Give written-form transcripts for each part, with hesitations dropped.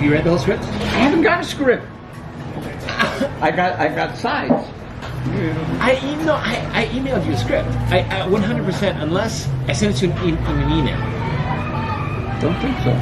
You read the whole script? I haven't got a script. I got sides. I emailed you a script. I 100% unless I sent it to you in an email. Don't think so.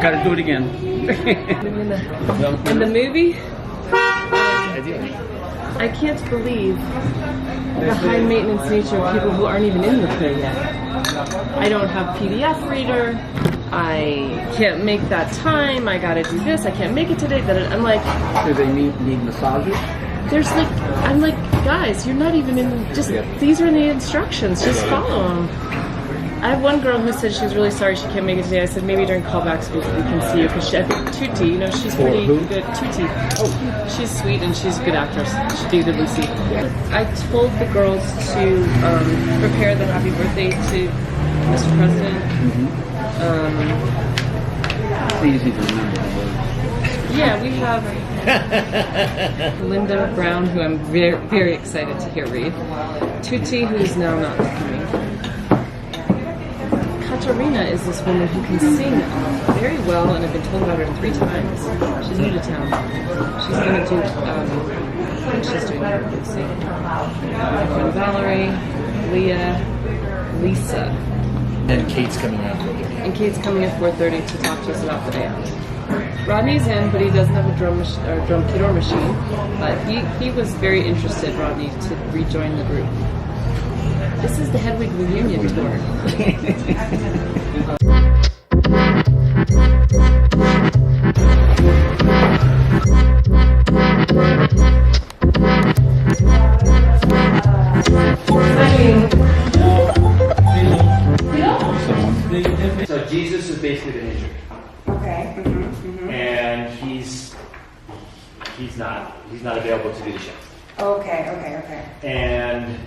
Gotta do it again. In the movie, I do. I can't believe the high maintenance nature of people who aren't even in the play yet. I don't have PDF reader. I can't make that time. I gotta do this. I can't make it today. I'm like, Do they need massages? there's like, I'm like, guys, you're not even in. Just these are the instructions. Just follow them. I have one girl who said she was really sorry she can't make it today. I said maybe during callbacks we can see you because I think Tutti, you know, she's pretty good. Tutti. Oh, she's sweet and she's a good actress. She'd be a good Lucy. I told the girls to prepare the happy birthday to Mr. President. It's easy to remember. Yeah, we have Linda Brown, who I'm very, very excited to hear read. Tutti, who's now not coming. Katarina is this woman who can sing very well, and I've been told about her 3 times. She's new to town. She's going to do, I think she's doing her singing. And Valerie, Leah, Lisa. And Kate's coming out. And Kate's coming at 4:30 to talk to us about the day out. Rodney's in, but he doesn't have a drum kit or machine. But he was very interested, Rodney, to rejoin the group. This is the Hedwig reunion tour. So Jesus has basically been injured. Okay. And he's not available to do the show. Okay. And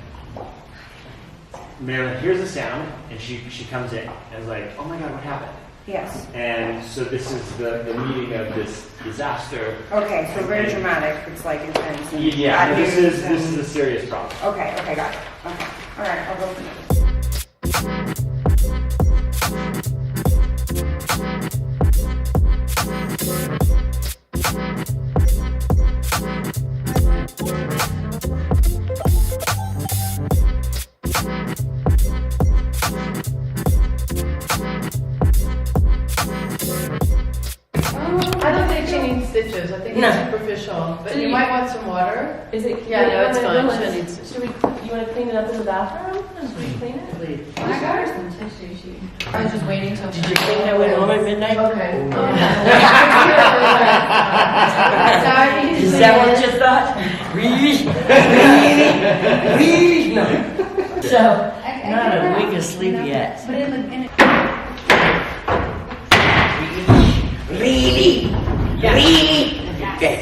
Marilyn hears the sound, and she comes in and is like, "Oh my God, what happened?" Yes. And so this is the meeting of this disaster. Okay, so very dramatic. It's like intense. And Yeah, bad this news is a serious problem. Okay, got it. Okay. All right, I'll go for this. I don't think she needs stitches. I think it's superficial. But you might want some water. Is it? Yeah, no, it's fine. She doesn't need Should we? You want to clean it up in the bathroom? Should we clean it? Please. I got her some tissue. I was just waiting till. Did you clean that with home at midnight? Okay. Is that what you thought? Really? No. So, not a wink of sleep yet. But in Really? Okay.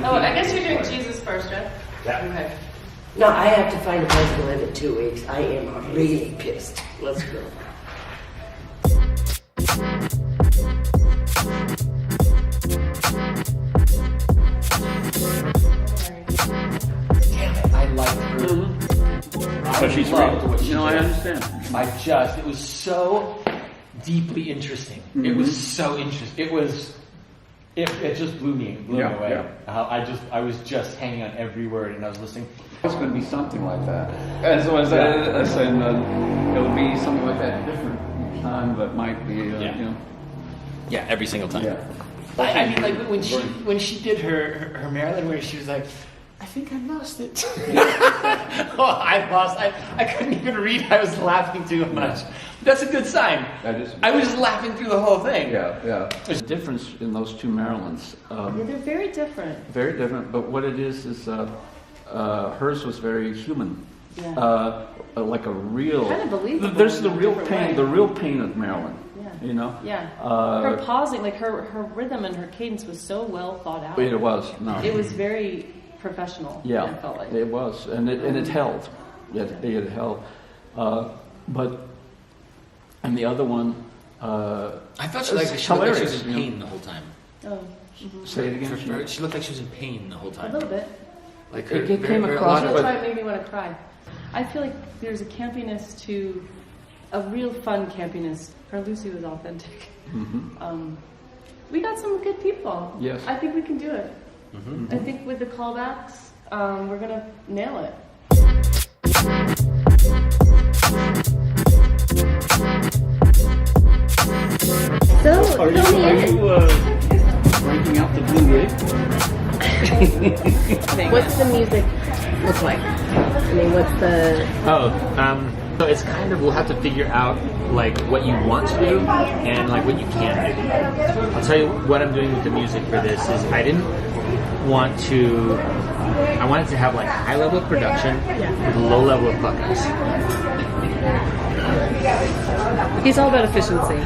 Oh, I guess you're doing Jesus first, right? Yeah. Okay. No, I have to find a place to live in 2 weeks. I am really pissed. Let's go. I like her. But she's loved great. what she You know, I did. understand. It was so deeply interesting. It was so interesting. It just blew me away. Yeah. I was just hanging on every word, and I was listening. It's going to be something like that. As I said, it'll be something like that different time, but might be, you know. Yeah, every single time. Yeah. I mean, like when she did her Maryland, where she was like, "I think I lost it." I couldn't even read. I was laughing too much. That's a good sign. That is. I was just laughing through the whole thing. Yeah. There's a difference in those 2 Marilyns. Yeah, they're very different. Very different, but what it is hers was very human. Yeah. Like a real. Kind of believable. There's in the a real different pain. way. The real pain of Marilyn. Yeah. You know. Yeah. Her pausing, like her rhythm and her cadence was so well thought out. It was. No. It was very professional. Yeah. I felt like It was, and it held. It held. And the other one. I thought she looked like she was in pain the whole time. Oh. Say it again. She looked like she was in pain the whole A time. little bit. Like It came across, That's but why it made me want to cry. I feel like there's a campiness to a real fun campiness. Her Lucy was authentic. We got some good people. Yes. I think we can do it. I think with the callbacks, we're gonna nail it. So, fill me in. Breaking out the blue wig. What's the music look like? I mean, what's the... So it's kind of, we'll have to figure out like what you want to do and like what you can do. I'll tell you what I'm doing with the music for this is I wanted to have like high level of production with low level of fuck-ups. He's all about efficiency.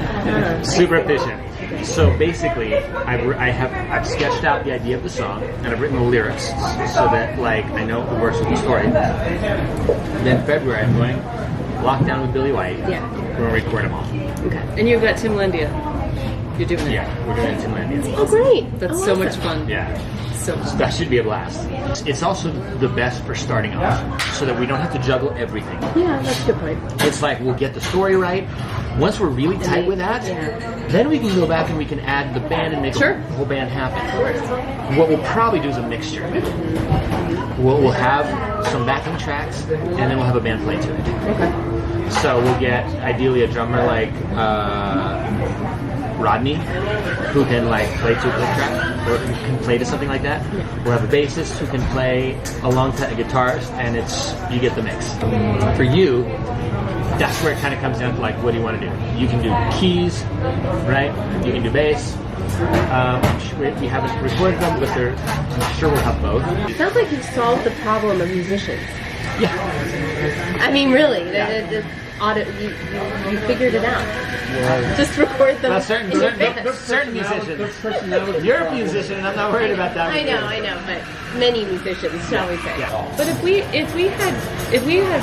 Super efficient. So basically, I've sketched out the idea of the song and I've written the lyrics so that like I know it works with the story. Then February I'm going lockdown with Billy White. Yeah. We're gonna record them all. Okay. And you've got Tim Landia. You're doing it. Yeah, we're doing Tim Landia. Oh, great. That's Oh, so awesome. much fun. Yeah. So fun. That should be a blast. It's also the best for starting off so that we don't have to juggle everything. Yeah, that's a good point. It's like we'll get the story right. Once we're really tight with that, then we can go back and we can add the band and make the whole band happen. What we'll probably do is a mixture. We'll have some backing tracks and then we'll have a band play to it. Okay. So we'll get ideally a drummer like Rodney, who can like play to a click track or who can play to something like that. We'll have a bassist who can play alongside a guitarist, and you get the mix. For you, that's where it kind of comes down to like, what do you want to do? You can do keys, right? You can do bass. We haven't recorded them, but I'm sure we'll have both. It sounds like you've solved the problem of musicians. Yeah. I mean, really, you figured it out. Just record them. Well, certain musicians. You're a musician, and I'm not worried about that. I know, but many musicians, shall we say? Yeah. But if we had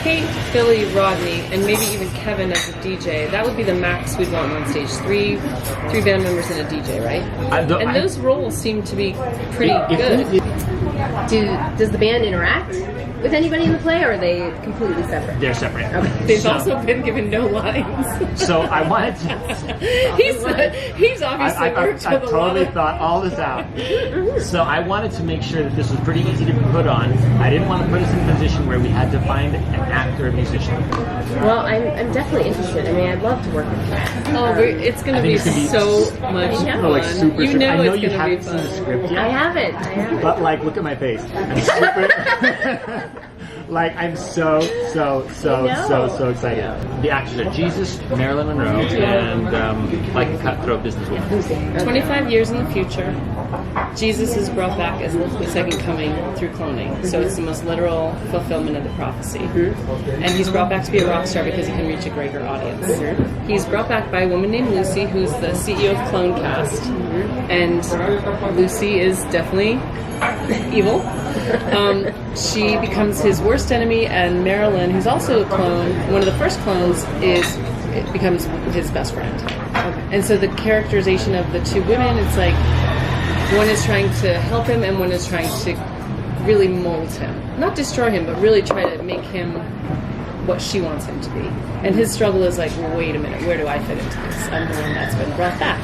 Kate, Billy, Rodney, and maybe even Kevin as a DJ, that would be the max we'd want on stage. Three band members and a DJ, right? And those roles seem to be pretty good. Does the band interact with anybody in the play, or are they completely separate? They're separate. Okay. They've also been given no lines. So I wanted to. He's obviously worked I with a lot totally of... thought all this out. So I wanted to make sure that this was pretty easy to put on. I didn't want to put us in a position where we had to find an actor or musician. Well, I'm definitely interested. I mean, I'd love to work with you. It's going to be so much fun. Like super, you know I know it's you going to be haven't seen the fun. script yet. I haven't. But like, look at my face. I'm super. Like, I'm so excited. The actors are Jesus, Marilyn Monroe, and like a cutthroat businesswoman. 25 years in the future, Jesus is brought back as the second coming through cloning. So it's the most literal fulfillment of the prophecy. And he's brought back to be a rock star because he can reach a greater audience. He's brought back by a woman named Lucy, who's the CEO of Clonecast. And Lucy is definitely evil. She becomes his worst enemy, and Marilyn, who's also a clone, one of the first clones, becomes his best friend. And so the characterization of the two women, it's like one is trying to help him and one is trying to really mold him. Not destroy him, but really try to make him what she wants him to be. And his struggle is like, well, wait a minute, where do I fit into this? I'm the one that's been brought back.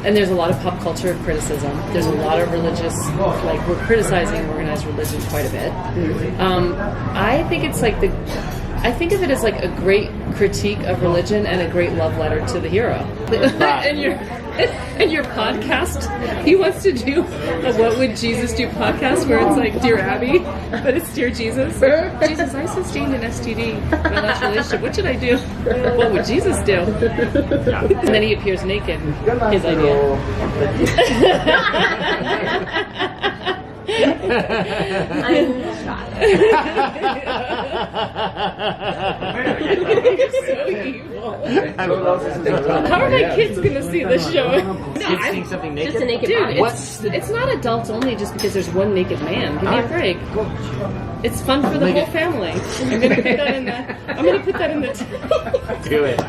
And there's a lot of pop culture criticism. There's a lot of religious, like, we're criticizing organized religion quite a bit. I think it's like I think of it as like a great critique of religion and a great love letter to the hero. And your podcast, he wants to do a What Would Jesus Do podcast where it's like Dear Abby, but it's Dear Jesus. Jesus, I sustained an STD in my last relationship. What should I do? What would Jesus do? And then he appears naked. His idea. I'm shocked. You're so evil. How are my kids going to see this show? Kids seeing something naked? Just a naked Dude, body. it's not adults only just because there's one naked man. Give me a break. It's fun for the whole family. I'm gonna put that in the Do it.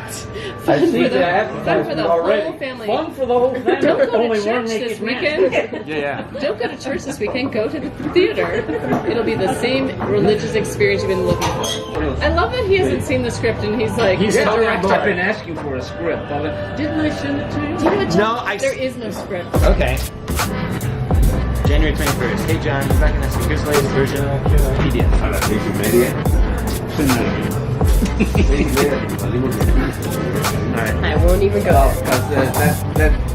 Fun for the whole family. Fun for the whole family. Don't go to church this weekend. Yeah. Don't go to church this weekend. Go to the theater. It'll be the same same religious experience you've been looking for. I love that he hasn't seen the script and he's like, He's the a director. I've been asking for a script. Didn't I send it to you? Do you know what, John? No, I- There is no script. Okay. January 21st. Hey John, back in the Speaker's latest version PDF. Alright. I won't even go there. Because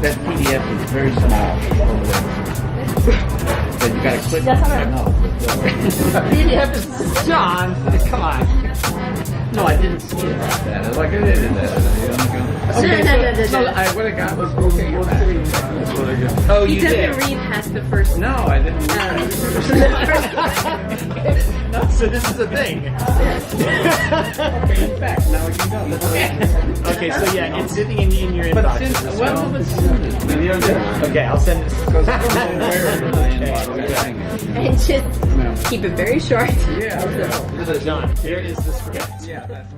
that PDF is very small over there. Then you gotta click. That's all right. No. PDF is John. Come on. No, I didn't see it like that. I was like, I did that. Okay, So I would have got was okay. You're back. That's what I got. Oh, He you doesn't did. read past the first. No, I didn't. So this is a thing. Okay, in fact, now we can go. Okay, so yeah, it's sitting in your But inbox. since when will it send it? Okay, I'll send this. Because I don't know where in the inbox it's hanging. And just keep it very short. Yeah, okay. John, here is the script. Yeah, that's